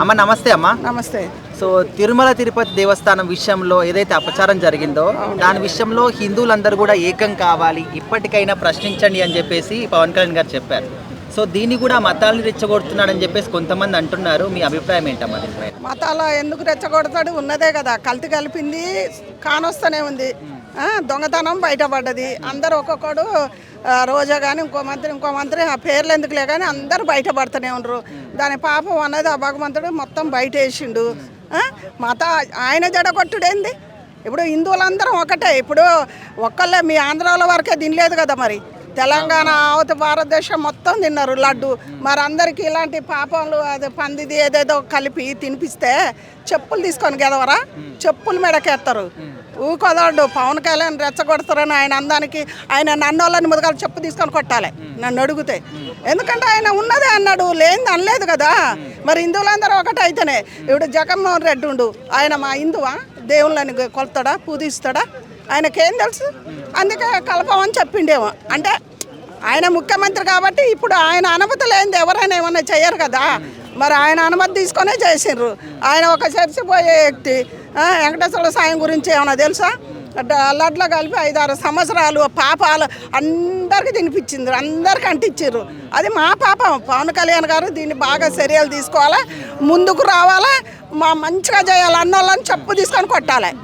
అమ్మ నమస్తే అమ్మ. నమస్తే. సో తిరుమల తిరుపతి దేవస్థానం విషయంలో ఏదైతే అపచారం జరిగిందో దాని విషయంలో హిందువులందరూ కూడా ఏకం కావాలి, ఇప్పటికైనా ప్రశ్నించండి అని చెప్పేసి పవన్ కళ్యాణ్ గారు చెప్పారు. సో దీన్ని కూడా మతాలను రెచ్చగొడుతున్నాడని చెప్పేసి కొంతమంది అంటున్నారు. మీ అభిప్రాయం ఏంటమ్మా దీనిపై? మతాల ఎందుకు రెచ్చగొడతాడు? ఉన్నదే కదా, కల్తీ కలిపింది కానొస్తూనే ఉంది. దొంగతనం బయటపడ్డది. అందరు ఒక్కొక్కడు రోజా కానీ ఇంకో మంత్రి ఆ పేర్లు ఎందుకులే కానీ అందరూ బయటపడుతూనే ఉండరు. దాని పాపం అన్నది ఆ భగవంతుడు మొత్తం బయట వేసిండు. మత ఆయన జడగొట్టుడేంది? ఇప్పుడు హిందువులందరం ఒకటే. ఇప్పుడు ఒక్కళ్ళే మీ ఆంధ్రాల వరకే తినలేదు కదా, మరి తెలంగాణ అవత భారతదేశం మొత్తం తిన్నారు లడ్డు. మరి అందరికీ ఇలాంటి పాపంలు అదే పందిది ఏదేదో కలిపి తినిపిస్తే చెప్పులు తీసుకొని గెదవరా? చెప్పులు మెడకేస్తారు. ఊకొదడు పవన్ కళ్యాణ్ రెచ్చగొడతారని ఆయన అందానికి ఆయన నన్నోళ్ళని ముదగాలు చెప్పు తీసుకొని కొట్టాలి నన్ను అడిగితే. ఎందుకంటే ఆయన ఉన్నదే అన్నాడు, లేనిది అనలేదు కదా. మరి హిందువులందరూ ఒకటి అయితేనే. ఇప్పుడు జగన్మోహన్ రెడ్డి ఉండు, ఆయన మా హిందువా? దేవుళ్ళని కొలుతాడా, పూజిస్తాడా? ఆయనకేం తెలుసు? అందుకే కలపమని చెప్పిండేమో. అంటే ఆయన ముఖ్యమంత్రి కాబట్టి ఇప్పుడు ఆయన అనుమతి లేనిది ఎవరైనా ఏమన్నా చేయరు కదా. మరి ఆయన అనుమతి తీసుకొనే చేసిండ్రు. ఆయన ఒక చర్చిపోయే వ్యక్తి. వెంకటేశ్వర స్వామి గురించి ఏమన్నా తెలుసా? లడ్లో కలిపి 5-6 సంవత్సరాలు పాపాలు అందరికీ తినిపించింది, అందరికీ అంటించారు. అది మా పాపం. పవన్ కళ్యాణ్ గారు దీన్ని బాగా చర్యలు తీసుకోవాలి, ముందుకు రావాలి, మంచిగా చేయాలి, అన్నోళ్ళని చెప్పు తీసుకొని కొట్టాలి.